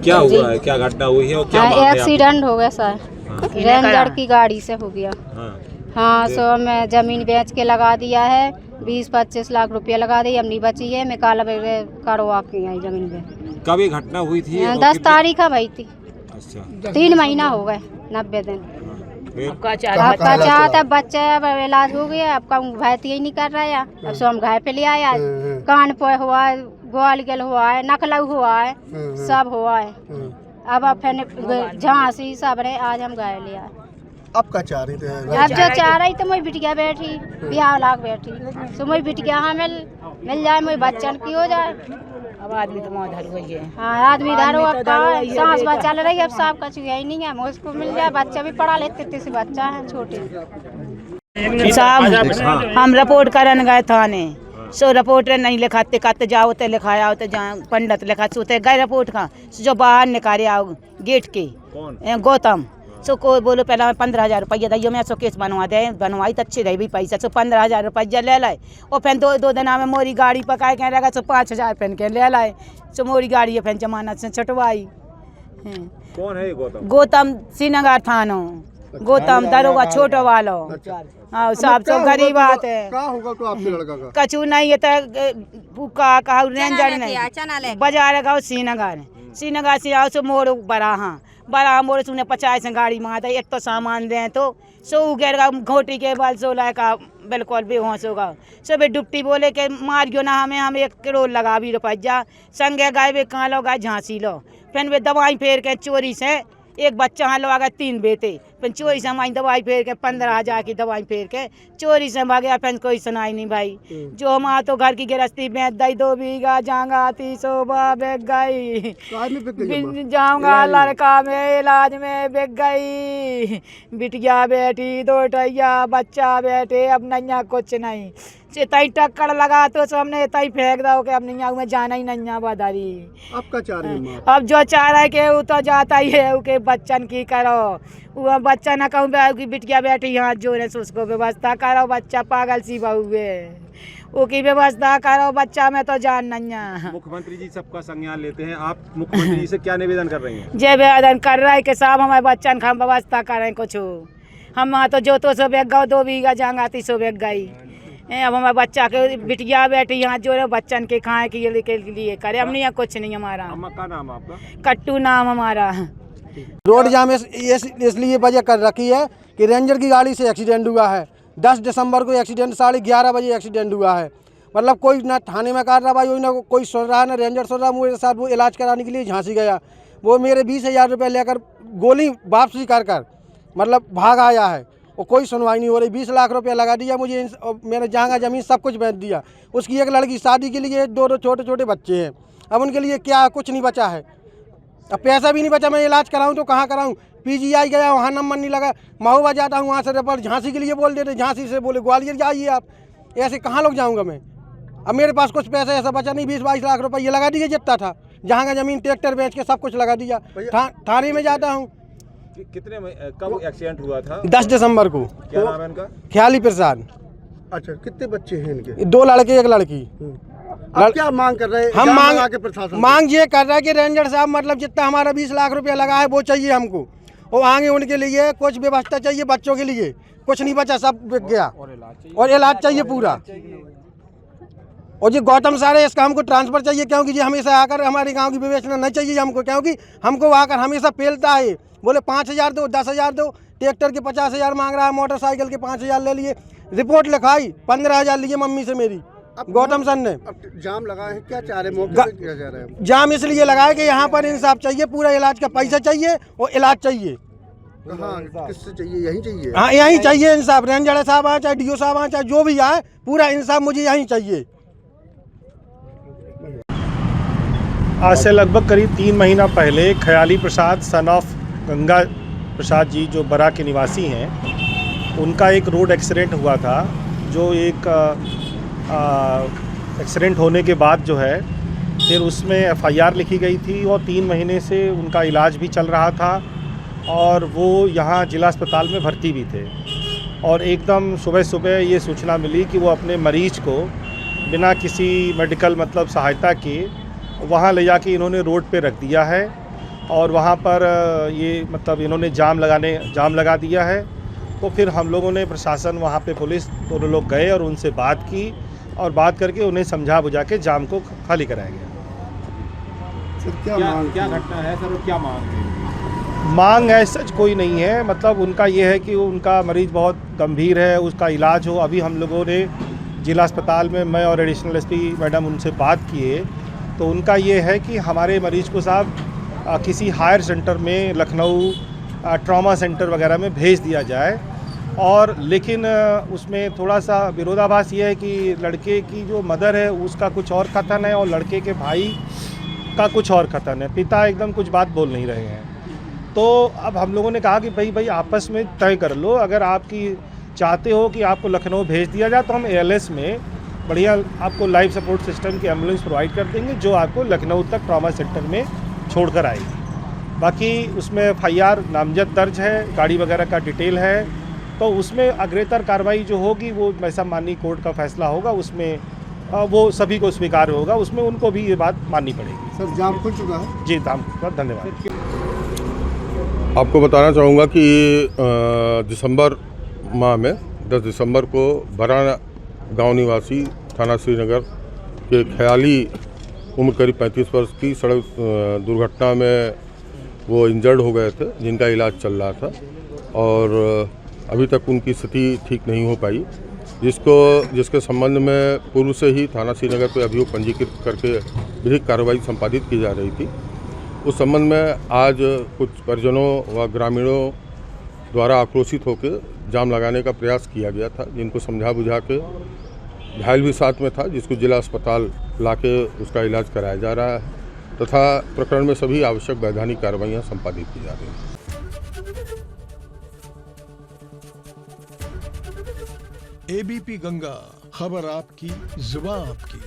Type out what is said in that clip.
क्या हुआ है, क्या घटना हुई है और क्या बात है? एक्सीडेंट हो गया सर, रेंजर की गाड़ी से हो गया। हाँ, सो मैं जमीन बेच के लगा दिया है, 20-25 लाख रुपया लगा दी, अब नहीं बची है। मैं काला करवा के आई जमीन पे। कब ये घटना हुई थी? 10 तारीख भाई थी। अच्छा, 3 महीना हो गए, 90 दिन। फिर आपका चाहता बच्चा अब इलाज हो गया, आपका भैती ही नहीं कर रहा है। अब सो हम घर पे ले आया, कान पे हुआ है, ग्वाल गल हुआ है, नखलऊ हुआ है, सब हुआ है। अब फिर झांसी सब रहे, आज हम घर ले आए। अब क्या चाह रही थे? अब जो चाह रही तो मैं बिटिया बैठी, बिहार लाख बैठी, तो मैं बिटिया हाँ मिल जाए, मैं बच्चन की हो जाए। अब आदमी तो मौज हुई है। हाँ, आदमी धरो, अब सांस बा चल रही है, अब साफ का चुया ही नहीं है। मुझको मिल जाए, बच्चा भी पढ़ा लेते, 33 बच्चा है छोटे। साहब हम रिपोर्ट करन गए थाने, सो रिपोर्ट नहीं लिखाते, कहते जाओ तो लिखाया हो तो जहाँ पंडित लिखा सोते गए रिपोर्ट का, जो बाहर निकाले आओ गेट के गौतम, सो को बोलो पहला मैं 15,000 रुपया दी, मैं सो केस बनवा दे, बनवाई तो अच्छी रही भी पैसा, सो 15,000 रुपया ले लाए। और फिर दो दिन में मोरी गाड़ी पकाए के रहेगा, सो 5,000 पहन के ले लाए, सो मोरी गाड़ी फिर जमानत से छुटवाई। कौन है गौतम? गौतम श्रीनगर थानो, गौतम दरोगा छोटो वालो। हाँ, सब तो गरीब बात है। क्या होगा तो आपके लड़का का? कचू नहीं है तो भूखा कहा रेंजर नहीं बाजार गाँव श्रीनगर से आओ, सो मोड़ बड़ा मोड़ से उन्हें 50 गाड़ी मारता है, एक तो सामान दे तो सो गिर गा घोटी के बल सो लायका बिल्कुल बेहोश होगा। सो बे डुप्टी बोले के मारियो ना हम 1 करोड़ लगा भी रुपया संगे गाय वे कहाँ लो गाय झांसी लो, फिर वे दवाई फेर के चोरी से एक बच्चा हाँ लगा 3 बेटे, फिर चोरी से हमारी दवाई फेर के 15,000 की दवाई फेर के चोरी से भागे, फिर कोई सुनाई नहीं भाई। जो हमारा तो घर की गृहस्थी बेच दी, 2 बीघा जाऊंगा 30 बिक गई, जाऊंगा लड़का में इलाज में बिक गई, बिटिया बेटी 2 टैया बच्चा बेटे, अब नैया कुछ नहीं से तई टक्कर लगा तो हमने तई फेंक दो के अब नैया में जाना ही नैया बदारी। अब क्या चाह रही है? अब जो चाह रहा है कि वो तो जाता ही है, उसके बच्चन की करो, वो बच्चा न कहूँ कि बिटिया बेटी यहाँ जोड़े से उसको व्यवस्था करो, बच्चा पागल सी बहू है, उसकी व्यवस्था करो, बच्चा में तो जान नहीं। मुख्यमंत्री जी सबका संज्ञान लेते हैं, आप मुख्यमंत्री जी से क्या निवेदन कर रही हैं? जे निवेदन कर रहा है कि साहब हमारे बच्चन का व्यवस्था करें कुछ, हम तो जो तो 100 गौ 2 बीघा जाऊंगा 300 बेग गई, अब हमारे बच्चा के बिटिया बेटी यहाँ जो बच्चन के खाए के लिए करे, हम नहीं कुछ नहीं हमारा। क्या नाम है आपका? कट्टू नाम हमारा। रोड जाम इसलिए वजह कर रखी है कि रेंजर की गाड़ी से एक्सीडेंट हुआ है। 10 दिसंबर को एक्सीडेंट 11:30 बजे एक्सीडेंट हुआ है। मतलब कोई ना थाने में कार्रवाई हुई, ना कोई सुन रहा, ना रेंजर सुन रहा। मेरे साथ वो इलाज कराने के लिए झांसी गया, वो मेरे 20,000 रुपये लेकर गोली वापसी कर मतलब भाग आया है, और कोई सुनवाई नहीं हो रही। 20 लाख रुपया लगा दिया मुझे, मैंने जहाँ ज़मीन सब कुछ बेच दिया। उसकी एक लड़की शादी के लिए 2 छोटे बच्चे हैं, अब उनके लिए क्या कुछ नहीं बचा है, अब पैसा भी नहीं बचा। मैं इलाज कराऊं तो कहाँ कराऊं? PGI गया, वहाँ नंबर नहीं लगा, महुआ जाता हूँ, वहाँ से रेफर झांसी के लिए बोल देते, झांसी से बोले ग्वालियर जाइए आप, ऐसे कहाँ लोग जाऊँगा मैं? अब मेरे पास कुछ पैसा ऐसा बचा नहीं, 20-22 लाख रुपये लगा दिए जितना था, जहाँ का ज़मीन ट्रैक्टर बेच के सब कुछ लगा दिया। थाने में जाता हूँ। कितने में कब एक्सीडेंट हुआ था? 10 दिसंबर को। क्या नाम है इनका? ख्याली प्रसाद। अच्छा, कितने बच्चे हैं इनके? 2 लड़के 1 लड़की। अब क्या मांग कर रहे हैं? हम मांग ये कर रहा है कि रेंजर साहब मतलब जितना हमारा 20 लाख रुपया लगा है वो चाहिए हमको, और आगे उनके लिए कुछ व्यवस्था चाहिए, बच्चों के लिए कुछ नहीं बचा, सब बिक गया, और इलाज चाहिए पूरा। और जी गौतम सारे इसका हमको ट्रांसफ़र चाहिए, क्योंकि जी हमेशा आकर हमारे गांव की विवेचना नहीं चाहिए हमको, क्योंकि हमको आकर हमेशा पेलता है, बोले 5,000 दो, 10,000 दो, ट्रैक्टर के 50,000 मांग रहा है, मोटरसाइकिल के 5,000 ले लिए, रिपोर्ट लिखाई 15,000 लिए मम्मी से मेरी। गौतम सर ने अब जाम लगा है, क्या चाह रहे मौके पे क्या चाह रहे हैं? जाम इसलिए लगाया कि यहाँ पर इंसाफ चाहिए, पूरा इलाज का पैसा चाहिए और इलाज चाहिए। हाँ, किससे चाहिए? यहीं चाहिए? हाँ, यहीं चाहिए इंसाफ। रेंजर साहब आए, चाहे DO साहब आए, चाहे जो भी आए, पूरा इंसाफ मुझे यहीं चाहिए। आज से लगभग करीब 3 महीना पहले ख्याली प्रसाद सन ऑफ गंगा प्रसाद जी, जो बरा के निवासी हैं, उनका एक रोड एक्सीडेंट हुआ था, जो एक एक्सीडेंट होने के बाद जो है फिर उसमें FIR लिखी गई थी, और 3 महीने से उनका इलाज भी चल रहा था, और वो यहाँ जिला अस्पताल में भर्ती भी थे। और एकदम सुबह ये सूचना मिली कि वो अपने मरीज को बिना किसी मेडिकल मतलब सहायता के वहाँ ले जाके इन्होंने रोड पे रख दिया है, और वहाँ पर ये मतलब इन्होंने जाम लगा दिया है। तो फिर हम लोगों ने प्रशासन वहाँ पे पुलिस दोनों लोग गए और उनसे बात की और बात करके उन्हें समझा बुझा के जाम को खाली कराया गया। सर क्या घटना है सर और क्या मांग है? मांग है सच कोई नहीं है, मतलब उनका ये है कि उनका मरीज़ बहुत गंभीर है, उसका इलाज हो। अभी हम लोगों ने जिला अस्पताल में मैं और एडिशनल एसपी मैडम उनसे बात किए तो उनका ये है कि हमारे मरीज़ को साहब किसी हायर सेंटर में लखनऊ ट्रॉमा सेंटर वगैरह में भेज दिया जाए। और लेकिन उसमें थोड़ा सा विरोधाभास ये है कि लड़के की जो मदर है उसका कुछ और कथन है और लड़के के भाई का कुछ और कथन है। पिता एकदम कुछ बात बोल नहीं रहे हैं। तो अब हम लोगों ने कहा कि भाई आपस में तय कर लो, अगर आपकी चाहते हो कि आपको लखनऊ भेज दिया जाए तो हम ALS में बढ़िया आपको लाइफ सपोर्ट सिस्टम की एम्बुलेंस प्रोवाइड कर देंगे जो आपको लखनऊ तक ट्रॉमा सेंटर में छोड़कर आएगी। बाकी उसमें FIR नामजद दर्ज है, गाड़ी वगैरह का डिटेल है, तो उसमें अग्रेतर कार्रवाई जो होगी वो वैसा माननीय कोर्ट का फैसला होगा, उसमें वो सभी को स्वीकार होगा, उसमें उनको भी ये बात माननी पड़ेगी। सर जाम खुल चुका है? जी धन्यवाद। आपको बताना चाहूँगा कि दिसंबर माह में 10 दिसंबर को बराना गांव निवासी थाना श्रीनगर के ख्याली उम्र करीब 35 वर्ष की सड़क दुर्घटना में वो इंजर्ड हो गए थे, जिनका इलाज चल रहा था और अभी तक उनकी स्थिति ठीक नहीं हो पाई, जिसके संबंध में पूर्व से ही थाना श्रीनगर पे अभियोग पंजीकृत करके विधिक कार्रवाई संपादित की जा रही थी। उस संबंध में आज कुछ परिजनों व ग्रामीणों द्वारा आक्रोशित होकर जाम लगाने का प्रयास किया गया था, जिनको समझा बुझा के घायल भी साथ में था, जिसको जिला अस्पताल लाके उसका इलाज कराया जा रहा है तथा प्रकरण में सभी आवश्यक वैधानिक कार्रवाइयाँ संपादित की जा रही हैं। ABP गंगा, खबर आपकी, जुबान आपकी।